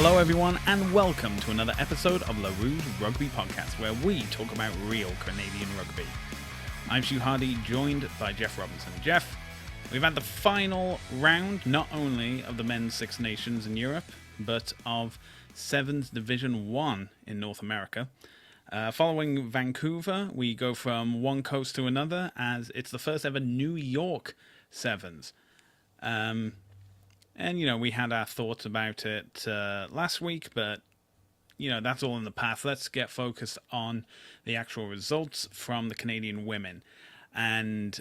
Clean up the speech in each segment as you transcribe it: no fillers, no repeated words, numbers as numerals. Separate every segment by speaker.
Speaker 1: Hello everyone and welcome to another episode of the Rouge Rugby podcast where we talk about real Canadian rugby. I'm Stu Hardy, joined by Jeff Robinson. Jeff, we've had the final round not only of the men's Six Nations in Europe but of Sevens Division 1 in North America. Following Vancouver, we go from one coast to another as it's the first ever New York Sevens. And, we had our thoughts about it last week, but, that's all in the past. Let's get focused on the actual results from the Canadian women. And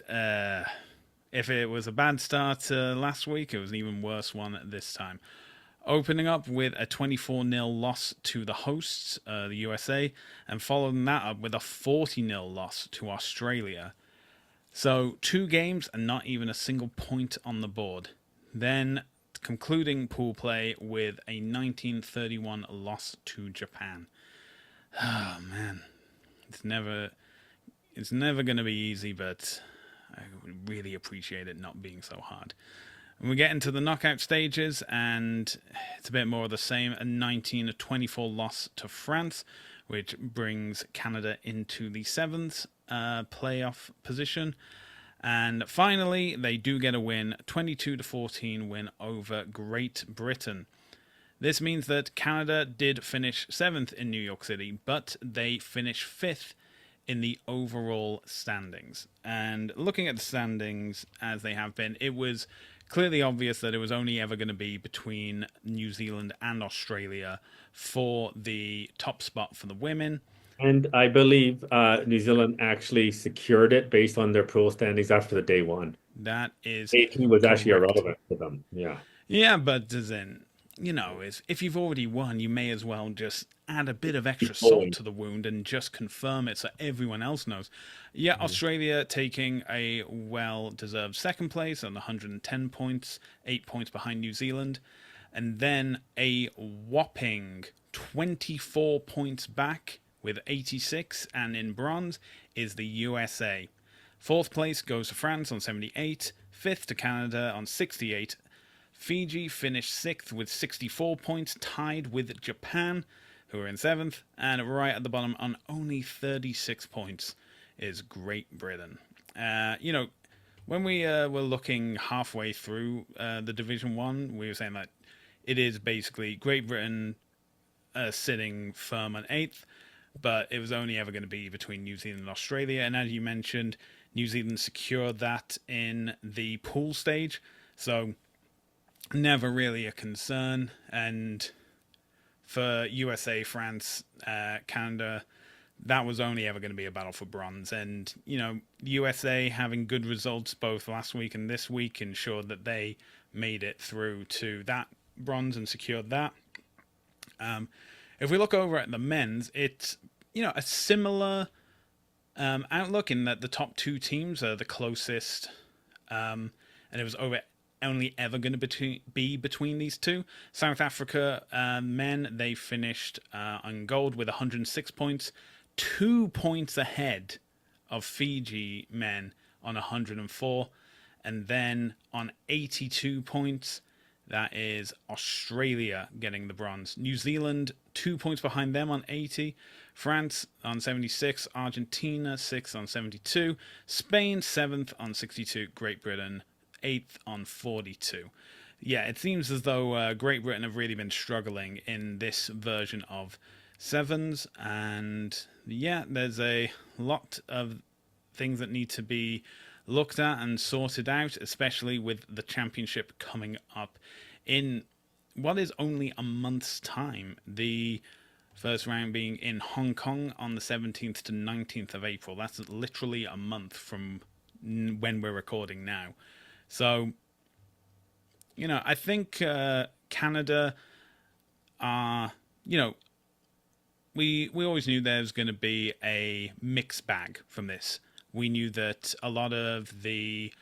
Speaker 1: if it was a bad start last week, it was an even worse one this time. Opening up with a 24-0 loss to the hosts, the USA, and following that up with a 40-0 loss to Australia. So 2 games and not even a single point on the board. Then concluding pool play with a 19-31 loss to Japan. Oh man, it's never going to be easy, but I would really appreciate it not being so hard. And we get into the knockout stages, and it's a bit more of the same. A 19-24 loss to France, which brings Canada into the 7th playoff position. And finally, they do get a win, 22-14 win over Great Britain. This means that Canada did finish 7th in New York City, but they finished 5th in the overall standings. And looking at the standings as they have been, it was clearly obvious that it was only ever going to be between New Zealand and Australia for the top spot for the women.
Speaker 2: And I believe New Zealand actually secured it based on their pool standings after the day one.
Speaker 1: That is
Speaker 2: Day 2 was actually
Speaker 1: correct.
Speaker 2: irrelevant to them. Yeah.
Speaker 1: Yeah, but as in, if you've already won, you may as well just add a bit of extra salt to the wound and just confirm it so everyone else knows. Yeah, Australia taking a well-deserved second place on 110 points, 8 points behind New Zealand, and then a whopping 24 points back with 86, and in bronze is the USA. 4th place goes to France on 78, 5th to Canada on 68. Fiji finished 6th with 64 points, tied with Japan, who are in 7th, and right at the bottom on only 36 points is Great Britain. When we were looking halfway through the Division 1, we were saying that it is basically Great Britain sitting firm on 8th, but it was only ever going to be between New Zealand and Australia. And as you mentioned, New Zealand secured that in the pool stage, so never really a concern. And for USA, France, Canada, that was only ever going to be a battle for bronze. And, USA having good results both last week and this week ensured that they made it through to that bronze and secured that. If we look over at the men's, it's, a similar outlook in that the top 2 teams are the closest, and it was only ever going to be between these two. South Africa men, they finished on gold with 106 points, 2 points ahead of Fiji men on 104, and then on 82 points, that is Australia getting the bronze. New Zealand, 2 points behind them on 80. France on 76. Argentina, 6th on 72. Spain, 7th on 62. Great Britain, 8th on 42. Yeah, it seems as though Great Britain have really been struggling in this version of Sevens. And yeah, there's a lot of things that need to be looked at and sorted out, especially with the championship coming up in what is only a month's time. The first round being in Hong Kong on the 17th to 19th of April. That's literally a month from when we're recording now. So, I think Canada are, we always knew there was going to be a mixed bag from this. We knew that a lot of the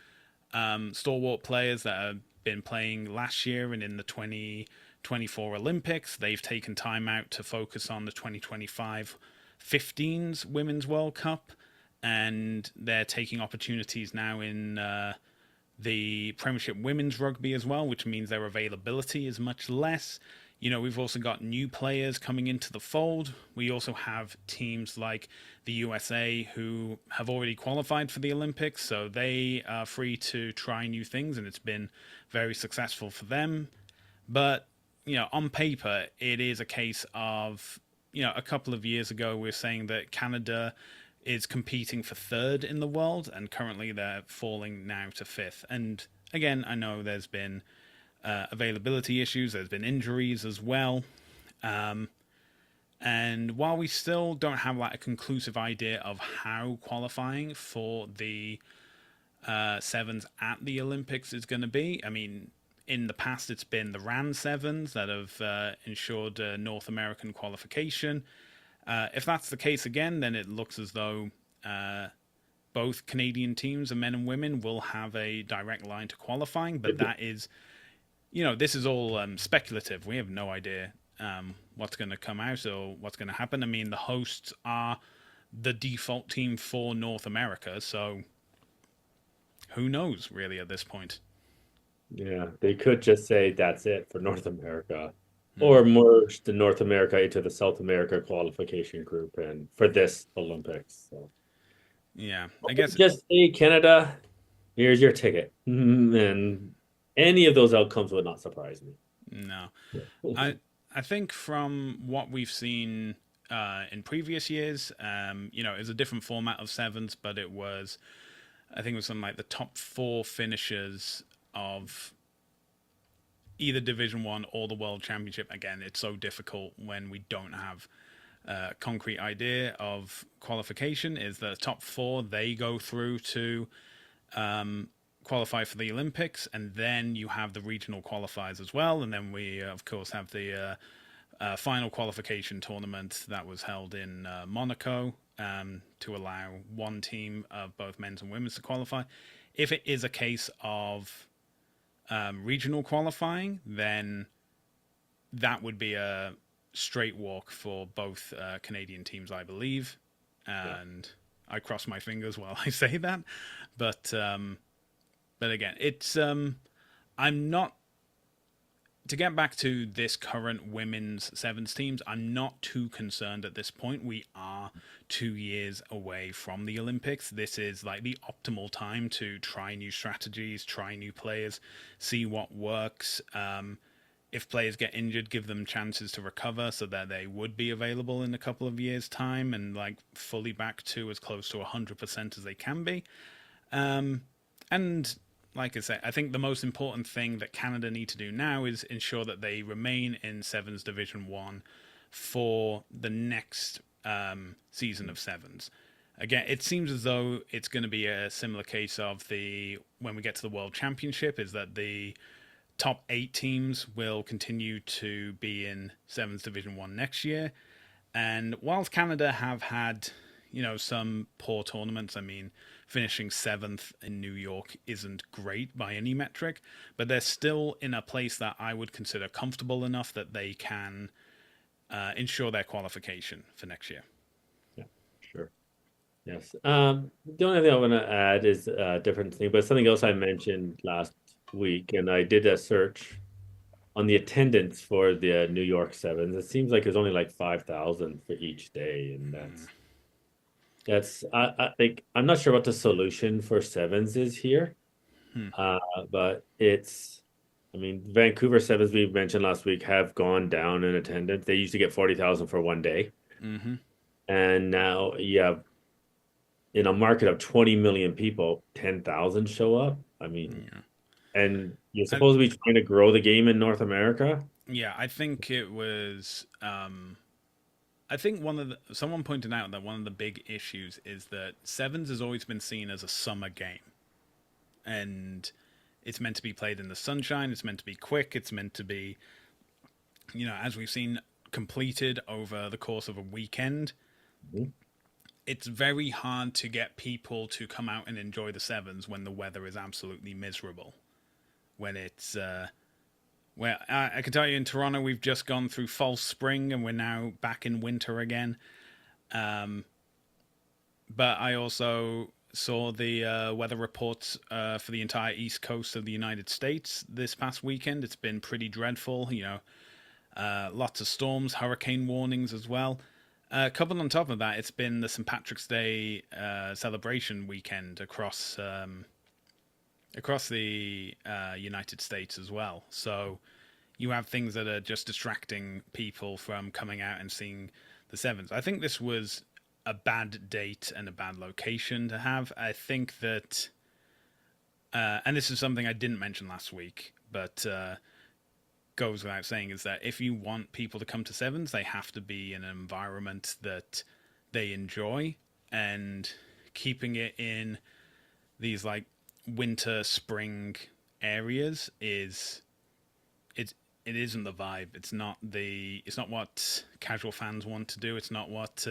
Speaker 1: stalwart players that have been playing last year and in the 2024 Olympics, they've taken time out to focus on the 2025 15s Women's World Cup, and they're taking opportunities now in the Premiership Women's Rugby as well, which means their availability is much less. We've also got new players coming into the fold. We also have teams like the USA who have already qualified for the Olympics, so they are free to try new things, and it's been very successful for them. But, on paper, it is a case of, a couple of years ago, we were saying that Canada is competing for third in the world, and currently they're falling now to fifth. And again, I know there's been availability issues, there's been injuries as well. And while we still don't have like a conclusive idea of how qualifying for the sevens at the Olympics is going to be, I mean, in the past it's been the RAN sevens that have ensured North American qualification. If that's the case again, then it looks as though both Canadian teams, the men and women, will have a direct line to qualifying. But that is, this is all speculative. We have no idea what's going to come out or what's going to happen. I mean, the hosts are the default team for North America, so who knows really at this point.
Speaker 2: Yeah, they could just say that's it for North America, or merge the North America into the South America qualification group and for this Olympics. So
Speaker 1: yeah, I guess
Speaker 2: just say Canada, here's your ticket, and any of those outcomes would not surprise me.
Speaker 1: No, I think from what we've seen in previous years, it was a different format of sevens, but it was, I think it was something like the top 4 finishers of either Division 1 or the World Championship. Again, it's so difficult when we don't have a concrete idea of qualification. Is the top 4, they go through to qualify for the Olympics, and then you have the regional qualifiers as well, and then we of course have the final qualification tournament that was held in Monaco to allow one team of both men's and women's to qualify. If it is a case of regional qualifying, then that would be a straight walk for both Canadian teams, I believe, and I cross my fingers while I say that, but again, it's I'm not, to get back to this current women's sevens teams, I'm not too concerned at this point. We are 2 years away from the Olympics. This is like the optimal time to try new strategies, try new players, see what works. If players get injured, give them chances to recover so that they would be available in a couple of years' time and like fully back to as close to 100% as they can be. And like I say, I think the most important thing that Canada need to do now is ensure that they remain in Sevens Division 1 for the next season of Sevens. Again, it seems as though it's going to be a similar case of when we get to the World Championship, is that the top 8 teams will continue to be in Sevens Division 1 next year. And whilst Canada have had, some poor tournaments, I mean, finishing 7th in New York isn't great by any metric, but they're still in a place that I would consider comfortable enough that they can ensure their qualification for next year.
Speaker 2: Yeah, sure. Yes. The only thing I want to add is a different thing, but something else I mentioned last week, and I did a search on the attendance for the New York Sevens. It seems like there's only like 5,000 for each day, and I think I'm not sure what the solution for sevens is here, but I mean, Vancouver Sevens, we mentioned last week, have gone down in attendance. They used to get 40,000 for one day, and now you have, in a market of 20 million people, 10,000 show up. I mean, and you're supposed to be trying to grow the game in North America.
Speaker 1: Yeah, I think it was. I think someone pointed out that one of the big issues is that sevens has always been seen as a summer game, and it's meant to be played in the sunshine. It's meant to be quick. It's meant to be, as we've seen, completed over the course of a weekend. It's very hard to get people to come out and enjoy the sevens when the weather is absolutely miserable. When it's well, I can tell you in Toronto, we've just gone through false spring and we're now back in winter again. But I also saw the weather reports for the entire east coast of the United States this past weekend. It's been pretty dreadful. Lots of storms, hurricane warnings as well. Coupled on top of that, it's been the St. Patrick's Day celebration weekend across the United States as well. So you have things that are just distracting people from coming out and seeing the Sevens. I think this was a bad date and a bad location to have. I think that, and this is something I didn't mention last week, but goes without saying, is that if you want people to come to Sevens, they have to be in an environment that they enjoy, and keeping it in these like winter, spring areas it isn't the vibe. It's not what casual fans want to do. It's not what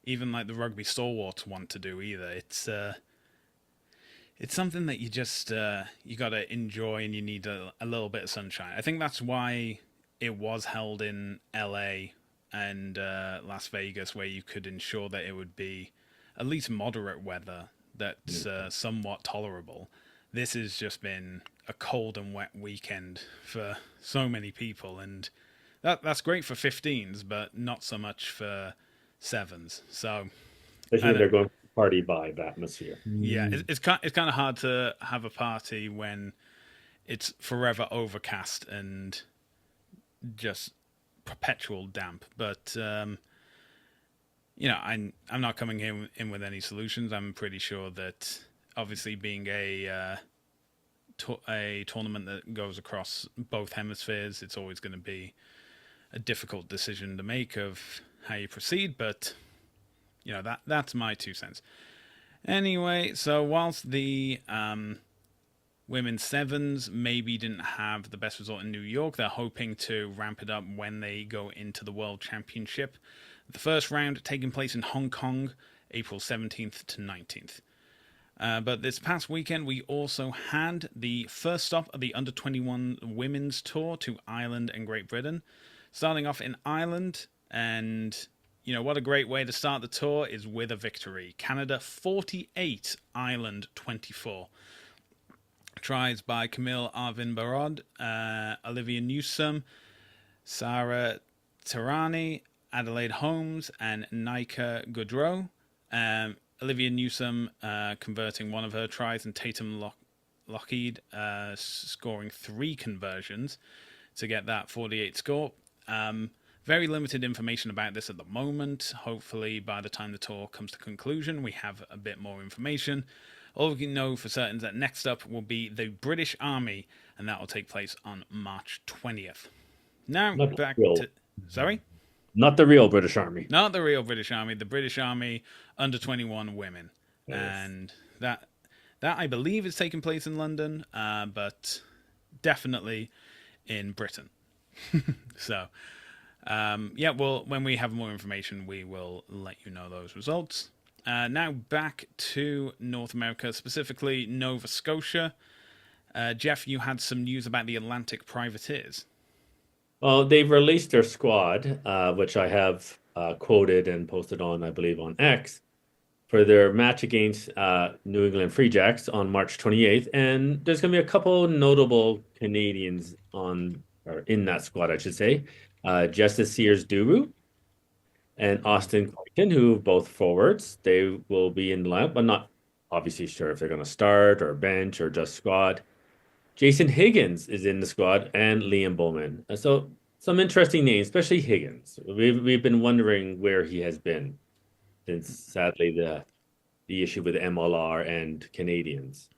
Speaker 1: even like the rugby stalwarts want to do either. It's something that you just you got to enjoy, and you need a little bit of sunshine. I think that's why it was held in LA and Las Vegas, where you could ensure that it would be at least moderate weather that's somewhat tolerable. This has just been a cold and wet weekend for so many people, and that's great for 15s, but not so much for 7s. So,
Speaker 2: especially when they're going party vibe atmosphere.
Speaker 1: Yeah, it's kind of hard to have a party when it's forever overcast and just perpetual damp. But I'm not coming in with any solutions. I'm pretty sure that obviously being a tournament that goes across both hemispheres, it's always going to be a difficult decision to make of how you proceed. But that's my 2 cents. Anyway, so whilst the women's sevens maybe didn't have the best result in New York, they're hoping to ramp it up when they go into the World Championship. The first round taking place in Hong Kong, April 17th to 19th. But this past weekend, we also had the first stop of the Under-21 Women's Tour to Ireland and Great Britain. Starting off in Ireland, and what a great way to start the tour is with a victory. Canada 48, Ireland 24. Tries by Camille Arvin-Barod, Olivia Newsome, Sarah Tirani, Adelaide Holmes, and Nika Goodrow. Olivia Newsome converting one of her tries, and Tatum Lockheed scoring 3 conversions to get that 48 score. Very limited information about this at the moment. Hopefully, by the time the tour comes to conclusion, we have a bit more information. All we can know for certain is that next up will be the British Army, and that will take place on March 20th. Now, back to... Sorry?
Speaker 2: Not the real British Army.
Speaker 1: Not the real British Army. The British Army Under-21 Women. Yes. And that I believe is taking place in London, but definitely in Britain. So... when we have more information, we will let you know those results. Now back to North America, specifically Nova Scotia. Jeff, you had some news about the Atlantic Privateers.
Speaker 2: Well, they've released their squad, which I have quoted and posted on, I believe, on X, for their match against New England Free Jacks on March 28th. And there's going to be a couple notable Canadians in that squad, I should say. Justice Sears-Duru and Austin Clayton, who both forwards. They will be in the lineup. I'm not obviously sure if they're going to start or bench or just squad. Jason Higgins is in the squad, and Liam Bowman. So some interesting names, especially Higgins. We've been wondering where he has been since, sadly, the issue with MLR and Canadians.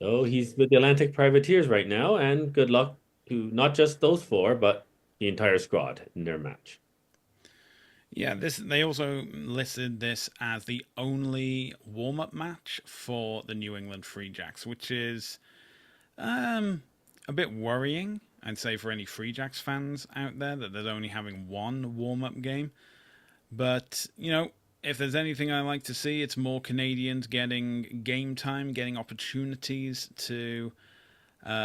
Speaker 2: So he's with the Atlantic Privateers right now, and good luck to not just those 4, but the entire squad in their match.
Speaker 1: Yeah, they also listed this as the only warm-up match for the New England Free Jacks, which is a bit worrying, I'd say, for any Free Jacks fans out there, that they're only having one warm-up game. But, if there's anything I like to see, it's more Canadians getting game time, getting opportunities to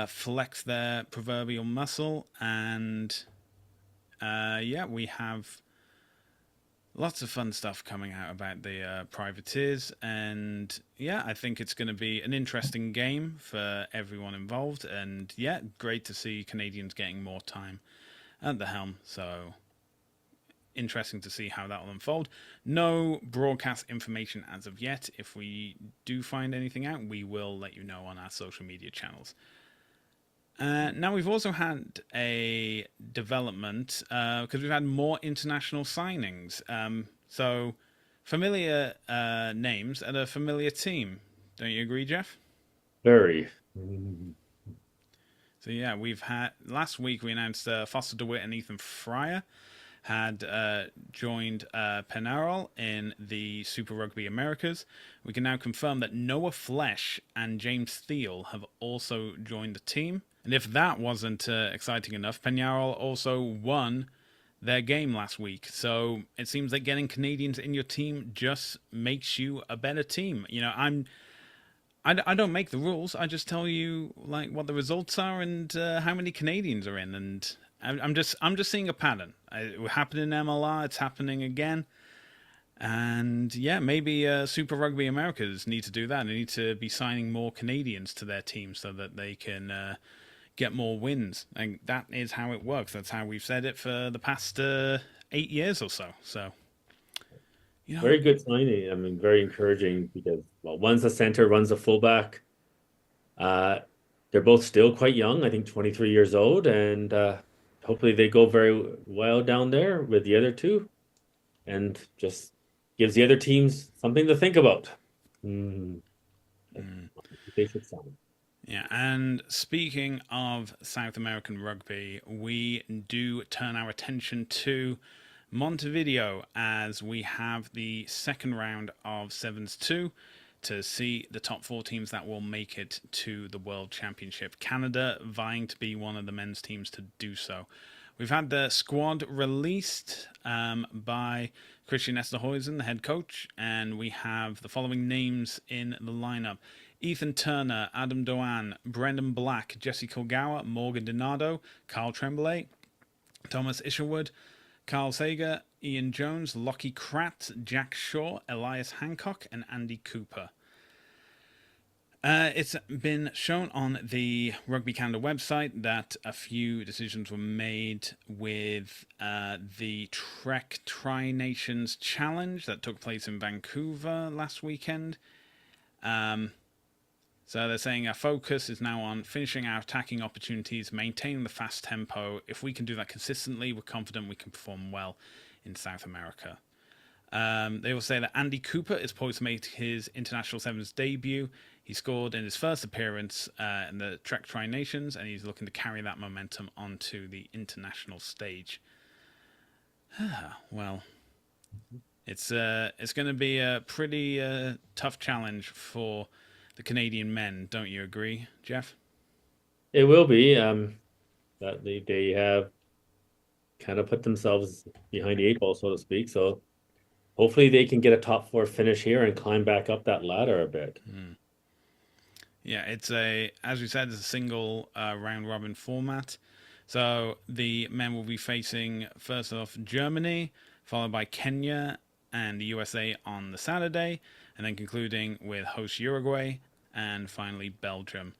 Speaker 1: flex their proverbial muscle, and... we have lots of fun stuff coming out about the Privateers, and I think it's going to be an interesting game for everyone involved, and great to see Canadians getting more time at the helm. So interesting to see how that will unfold. No broadcast information as of yet. If we do find anything out, we will let you know on our social media channels. Now we've also had a development because we've had more international signings. So familiar names at a familiar team. Don't you agree, Jeff?
Speaker 2: Very.
Speaker 1: So yeah, we've had last week we announced Foster DeWitt and Ethan Fryer had joined Penarol in the Super Rugby Americas. We can now confirm that Noah Flesh and James Thiel have also joined the team. And if that wasn't exciting enough, Penarol also won their game last week. So it seems that getting Canadians in your team just makes you a better team. You know, I don't make the rules. I just tell you like what the results are and how many Canadians are in. And I'm just seeing a pattern. It happened in MLR. It's happening again. And yeah, maybe Super Rugby Americas need to do that. They need to be signing more Canadians to their team so that they can get more wins. And that is how it works. That's how we've said it for the past 8 years or so. So, you know,
Speaker 2: Very good signing. I mean, very encouraging because, well, one's a center, one's a fullback. They're both still quite young, I think 23 years old, and hopefully they go very well down there with the other two and just gives the other teams something to think about. They should sign.
Speaker 1: Yeah, and speaking of South American rugby, we do turn our attention to Montevideo as we have the second round of Sevens 2 to see the top 4 teams that will make it to the World Championship. Canada vying to be one of the men's teams to do so. We've had the squad released by Christian Esterhuizen, the head coach, and we have the following names in the lineup. Ethan Turner, Adam Doan, Brendan Black, Jesse Kilgour, Morgan Donato, Carl Tremblay, Thomas Isherwood, Carl Sager, Ian Jones, Lockie Kratt, Jack Shaw, Elias Hancock, and Andy Cooper. It's been shown on the Rugby Canada website that a few decisions were made with the Trek Tri-Nations Challenge that took place in Vancouver last weekend. So they're saying our focus is now on finishing our attacking opportunities, maintaining the fast tempo. If we can do that consistently, we're confident we can perform well in South America. They will say that Andy Cooper is poised to make his International Sevens debut. He scored in his first appearance in the Trek Tri-Nations, and he's looking to carry that momentum onto the international stage. Well, it's going to be a pretty tough challenge for the Canadian men, don't you agree, Jeff?
Speaker 2: It will be. That they have kind of put themselves behind the 8 ball, so to speak. So hopefully they can get a top 4 finish here and climb back up that ladder a bit.
Speaker 1: Yeah, as we said, it's a single round robin format. So the men will be facing first off Germany, followed by Kenya and the USA on the Saturday, and then concluding with host Uruguay, and finally Belgium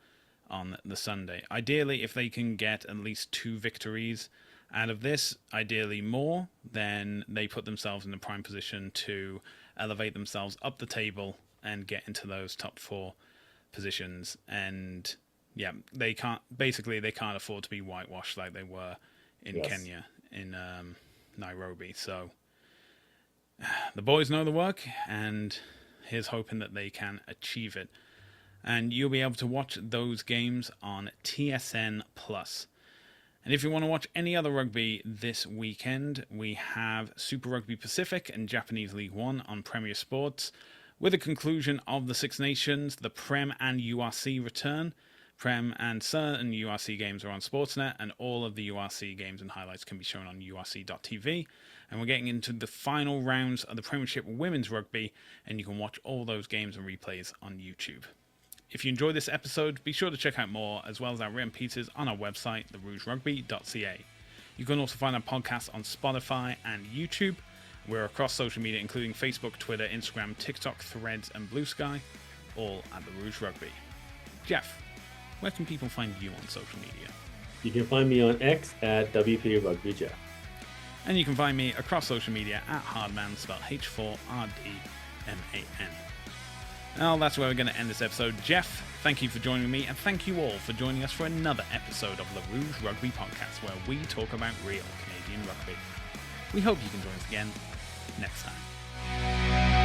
Speaker 1: on the Sunday. Ideally, if they can get at least 2 victories out of this, ideally more, then they put themselves in the prime position to elevate themselves up the table and get into those top 4 positions. And yeah, they can't afford to be whitewashed like they were in Kenya, in Nairobi. So the boys know the work, and here's hoping that they can achieve it. And you'll be able to watch those games on TSN+. And if you want to watch any other rugby this weekend, we have Super Rugby Pacific and Japanese League One on Premier Sports. With the conclusion of the Six Nations, the Prem and URC return. Prem and certain URC games are on Sportsnet, and all of the URC games and highlights can be shown on urc.tv. And we're getting into the final rounds of the Premiership Women's Rugby, and you can watch all those games and replays on YouTube. If you enjoyed this episode, be sure to check out more, as well as our written pieces on our website, therougerugby.ca. You can also find our podcast on Spotify and YouTube. We're across social media, including Facebook, Twitter, Instagram, TikTok, Threads, and Blue Sky, all at The Rouge Rugby. Jeff, where can people find you on social media?
Speaker 2: You can find me on X at WP Rugby Jeff.
Speaker 1: And you can find me across social media at Hardman, spelled H4RDMAN. Well, that's where we're going to end this episode. Jeff, thank you for joining me, and thank you all for joining us for another episode of the Rouge Rugby podcast, where we talk about real Canadian rugby. We hope you can join us again next time.